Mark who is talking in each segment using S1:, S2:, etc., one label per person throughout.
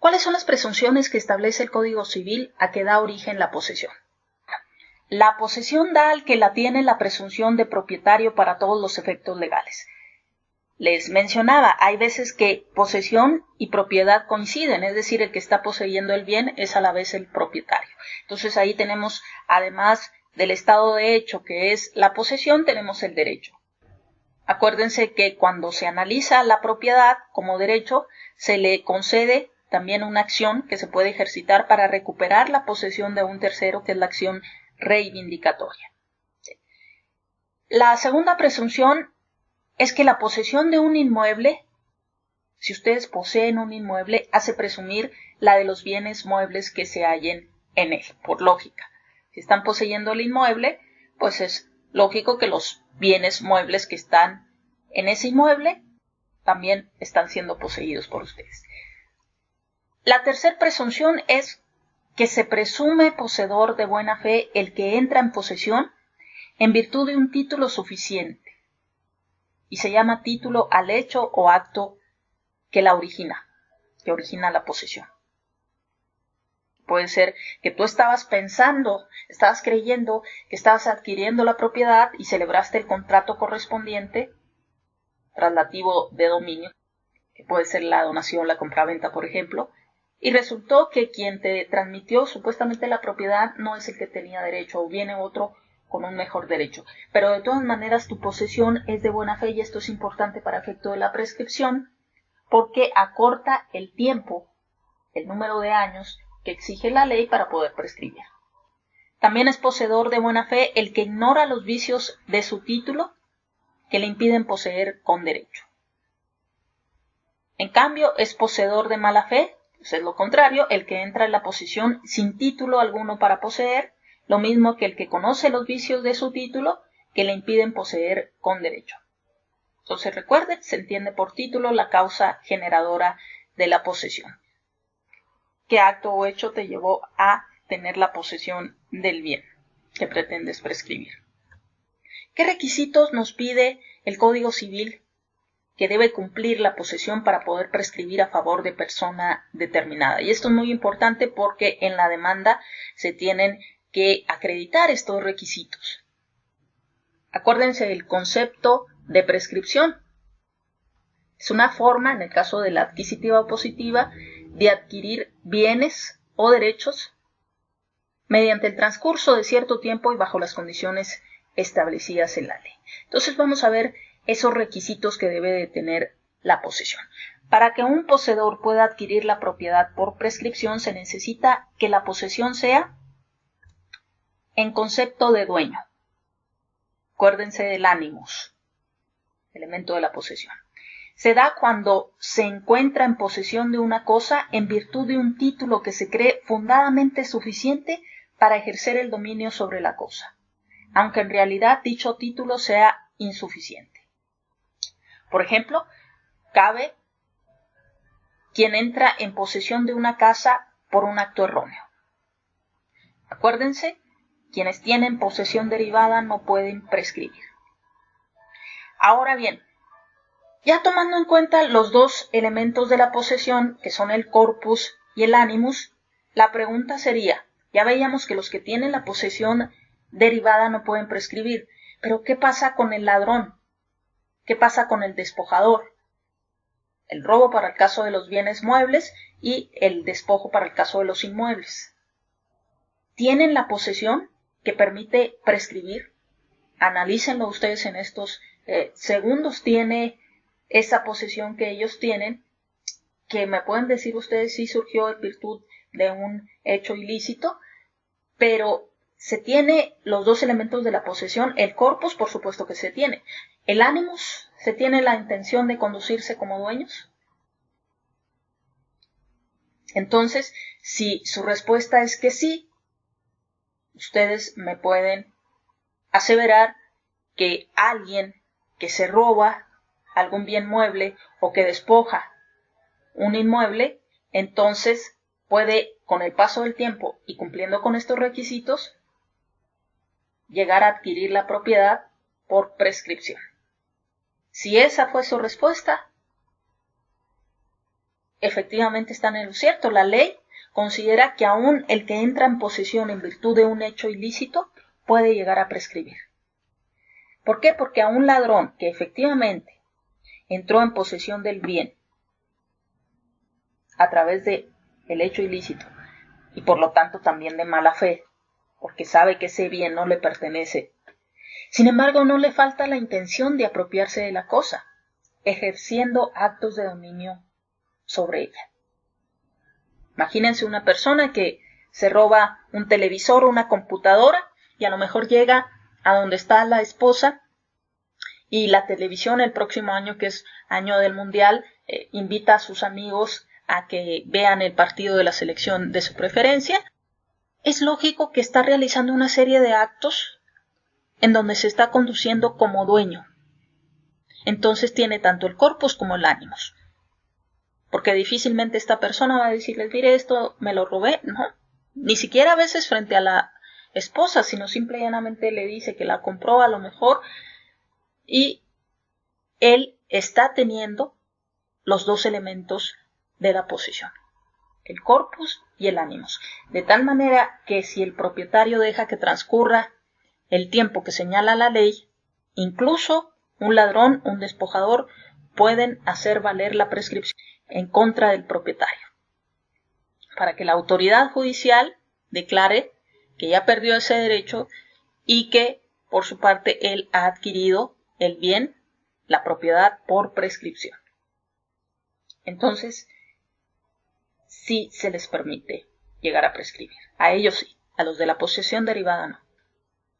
S1: ¿Cuáles son las presunciones que establece el Código Civil a que da origen la posesión? La posesión da al que la tiene la presunción de propietario para todos los efectos legales. Les mencionaba, hay veces que posesión y propiedad coinciden, es decir, el que está poseyendo el bien es a la vez el propietario. Entonces ahí tenemos, además del estado de hecho que es la posesión, tenemos el derecho. Acuérdense que cuando se analiza la propiedad como derecho, se le concede también una acción que se puede ejercitar para recuperar la posesión de un tercero, que es la acción reivindicatoria. La segunda presunción es que la posesión de un inmueble, si ustedes poseen un inmueble, hace presumir la de los bienes muebles que se hallen en él, por lógica. Si están poseyendo el inmueble, pues es lógico que los bienes muebles que están en ese inmueble también están siendo poseídos por ustedes. La tercera presunción es que se presume poseedor de buena fe el que entra en posesión en virtud de un título suficiente, y se llama título al hecho o acto que origina la posesión. Puede ser que tú estabas pensando, estabas creyendo que estabas adquiriendo la propiedad y celebraste el contrato correspondiente, traslativo de dominio, que puede ser la donación, la compraventa, por ejemplo, y resultó que quien te transmitió supuestamente la propiedad no es el que tenía derecho, o viene otro con un mejor derecho. Pero de todas maneras tu posesión es de buena fe, y esto es importante para efecto de la prescripción, porque acorta el tiempo, el número de años que exige la ley para poder prescribir. También es poseedor de buena fe el que ignora los vicios de su título que le impiden poseer con derecho. En cambio, es poseedor de mala fe, pues es lo contrario, el que entra en la posesión sin título alguno para poseer, lo mismo que el que conoce los vicios de su título que le impiden poseer con derecho. Entonces recuerden, se entiende por título la causa generadora de la posesión. ¿Qué acto o hecho te llevó a tener la posesión del bien que pretendes prescribir? ¿Qué requisitos nos pide el Código Civil que debe cumplir la posesión para poder prescribir a favor de persona determinada? Y esto es muy importante porque en la demanda se tienen que acreditar estos requisitos. Acuérdense del concepto de prescripción. Es una forma, en el caso de la adquisitiva o positiva, de adquirir bienes o derechos mediante el transcurso de cierto tiempo y bajo las condiciones establecidas en la ley. Entonces vamos a ver esos requisitos que debe de tener la posesión. Para que un poseedor pueda adquirir la propiedad por prescripción, se necesita que la posesión sea en concepto de dueño. Acuérdense del animus, elemento de la posesión. Se da cuando se encuentra en posesión de una cosa en virtud de un título que se cree fundadamente suficiente para ejercer el dominio sobre la cosa, aunque en realidad dicho título sea insuficiente. Por ejemplo, cabe quien entra en posesión de una casa por un acto erróneo. Acuérdense, quienes tienen posesión derivada no pueden prescribir. Ahora bien, ya tomando en cuenta los dos elementos de la posesión, que son el corpus y el animus, la pregunta sería, ya veíamos que los que tienen la posesión derivada no pueden prescribir, pero ¿qué pasa con el ladrón? ¿Qué pasa con el despojador? El robo para el caso de los bienes muebles y el despojo para el caso de los inmuebles. ¿Tienen la posesión que permite prescribir? Analícenlo ustedes en estos segundos. ¿Tiene esa posesión que ellos tienen, que me pueden decir ustedes si surgió en virtud de un hecho ilícito, pero se tiene los dos elementos de la posesión? El corpus, por supuesto que se tiene. El animus, ¿se tiene la intención de conducirse como dueños? Entonces, si su respuesta es que sí, ustedes me pueden aseverar que alguien que se roba algún bien mueble o que despoja un inmueble, entonces puede, con el paso del tiempo y cumpliendo con estos requisitos, llegar a adquirir la propiedad por prescripción. Si esa fue su respuesta, efectivamente están en lo cierto. La ley considera que aún el que entra en posesión en virtud de un hecho ilícito puede llegar a prescribir. ¿Por qué? Porque a un ladrón que efectivamente entró en posesión del bien a través de el hecho ilícito y por lo tanto también de mala fe, porque sabe que ese bien no le pertenece, sin embargo no le falta la intención de apropiarse de la cosa, ejerciendo actos de dominio sobre ella. Imagínense una persona que se roba un televisor o una computadora y a lo mejor llega a donde está la esposa y la televisión el próximo año, que es año del mundial, invita a sus amigos a que vean el partido de la selección de su preferencia. Es lógico que está realizando una serie de actos en donde se está conduciendo como dueño. Entonces tiene tanto el corpus como el ánimos. Porque difícilmente esta persona va a decirles, mire, esto me lo robé, ¿no? Ni siquiera a veces frente a la esposa, sino simple y llanamente le dice que la compró a lo mejor y él está teniendo los dos elementos de la posesión, el corpus y el ánimos. De tal manera que si el propietario deja que transcurra el tiempo que señala la ley, incluso un ladrón, un despojador, pueden hacer valer la prescripción en contra del propietario, para que la autoridad judicial declare que ya perdió ese derecho y que, por su parte, él ha adquirido el bien, la propiedad, por prescripción. Entonces, sí se les permite llegar a prescribir. A ellos sí, a los de la posesión derivada no.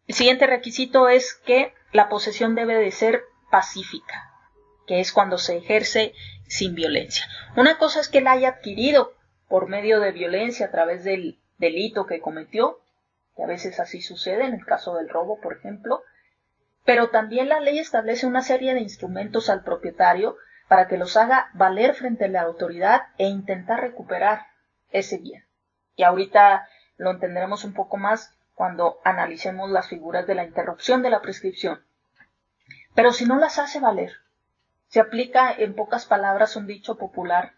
S1: El siguiente requisito es que la posesión debe de ser pacífica, que es cuando se ejerce sin violencia. Una cosa es que la haya adquirido por medio de violencia a través del delito que cometió, que a veces así sucede en el caso del robo, por ejemplo, pero también la ley establece una serie de instrumentos al propietario para que los haga valer frente a la autoridad e intentar recuperar ese bien. Y ahorita lo entenderemos un poco más cuando analicemos las figuras de la interrupción de la prescripción. Pero si no las hace valer, se aplica en pocas palabras un dicho popular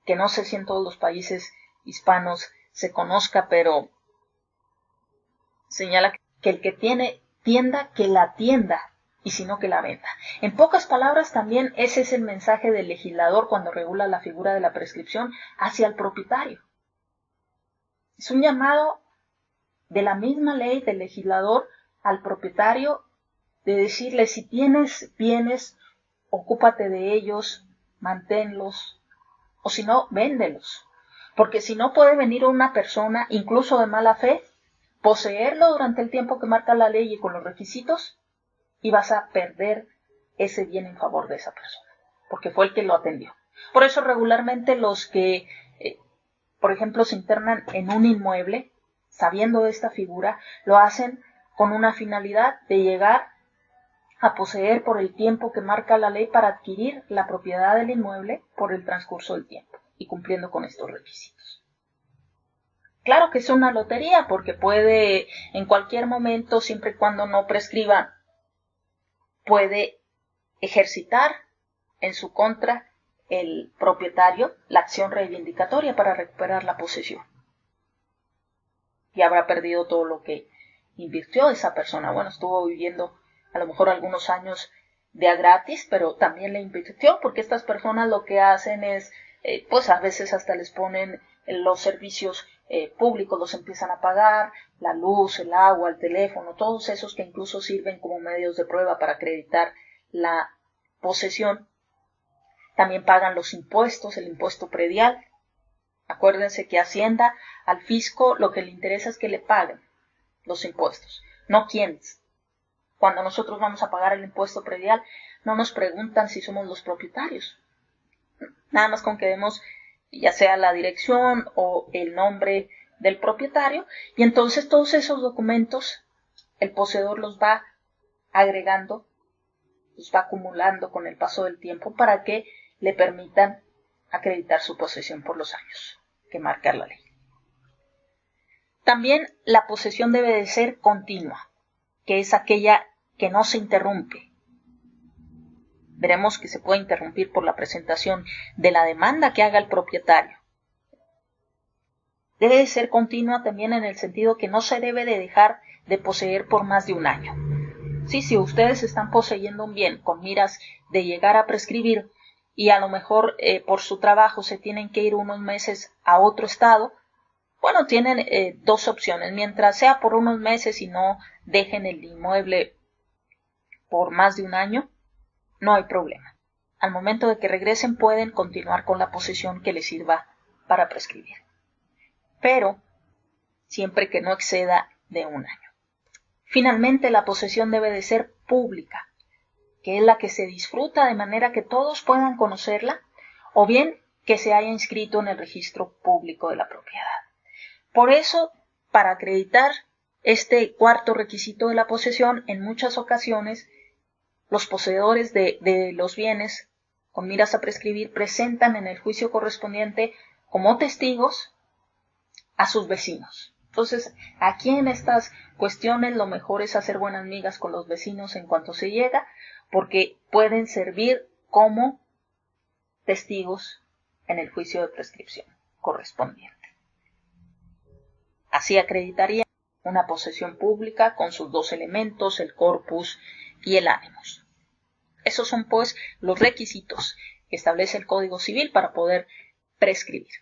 S1: que no sé si en todos los países hispanos se conozca, pero señala que el que tiene tienda, que la atienda, y si no, que la venda. En pocas palabras, también ese es el mensaje del legislador cuando regula la figura de la prescripción hacia el propietario. Es un llamado de la misma ley del legislador al propietario de decirle, si tienes bienes, ocúpate de ellos, manténlos, o si no, véndelos. Porque si no, puede venir una persona, incluso de mala fe, poseerlo durante el tiempo que marca la ley y con los requisitos, y vas a perder ese bien en favor de esa persona, porque fue el que lo atendió. Por eso regularmente los que, por ejemplo, se internan en un inmueble, sabiendo esta figura, lo hacen con una finalidad de llegar a poseer por el tiempo que marca la ley para adquirir la propiedad del inmueble por el transcurso del tiempo y cumpliendo con estos requisitos. Claro que es una lotería porque puede en cualquier momento, siempre y cuando no prescriba, puede ejercitar en su contra el propietario la acción reivindicatoria para recuperar la posesión. Y habrá perdido todo lo que invirtió esa persona. Bueno, estuvo viviendo a lo mejor algunos años de a gratis, pero también le invirtió, porque estas personas lo que hacen es, pues a veces hasta les ponen los servicios públicos, los empiezan a pagar, la luz, el agua, el teléfono, todos esos que incluso sirven como medios de prueba para acreditar la posesión. También pagan los impuestos, el impuesto predial. Acuérdense que Hacienda, al fisco, lo que le interesa es que le paguen los impuestos, no quiénes. Cuando nosotros vamos a pagar el impuesto predial, no nos preguntan si somos los propietarios. Nada más con que demos ya sea la dirección o el nombre del propietario, y entonces todos esos documentos el poseedor los va agregando, los va acumulando con el paso del tiempo para que le permitan acreditar su posesión por los años que marca la ley. También la posesión debe de ser continua, que es aquella que no se interrumpe. Veremos que se puede interrumpir por la presentación de la demanda que haga el propietario. Debe ser continua también en el sentido que no se debe de dejar de poseer por más de un año. Sí, si ustedes están poseyendo un bien con miras de llegar a prescribir y a lo mejor por su trabajo se tienen que ir unos meses a otro estado, bueno, tienen dos opciones. Mientras sea por unos meses y no dejen el inmueble por más de un año, no hay problema. Al momento de que regresen pueden continuar con la posesión que les sirva para prescribir. Pero siempre que no exceda de un año. Finalmente, la posesión debe de ser pública, que es la que se disfruta de manera que todos puedan conocerla, o bien que se haya inscrito en el registro público de la propiedad. Por eso, para acreditar este cuarto requisito de la posesión, en muchas ocasiones, los poseedores de los bienes con miras a prescribir presentan en el juicio correspondiente como testigos a sus vecinos. Entonces, aquí en estas cuestiones lo mejor es hacer buenas migas con los vecinos en cuanto se llega, porque pueden servir como testigos en el juicio de prescripción correspondiente. Así acreditaría una posesión pública con sus dos elementos, el corpus y el animus. Esos son, pues, los requisitos que establece el Código Civil para poder prescribir.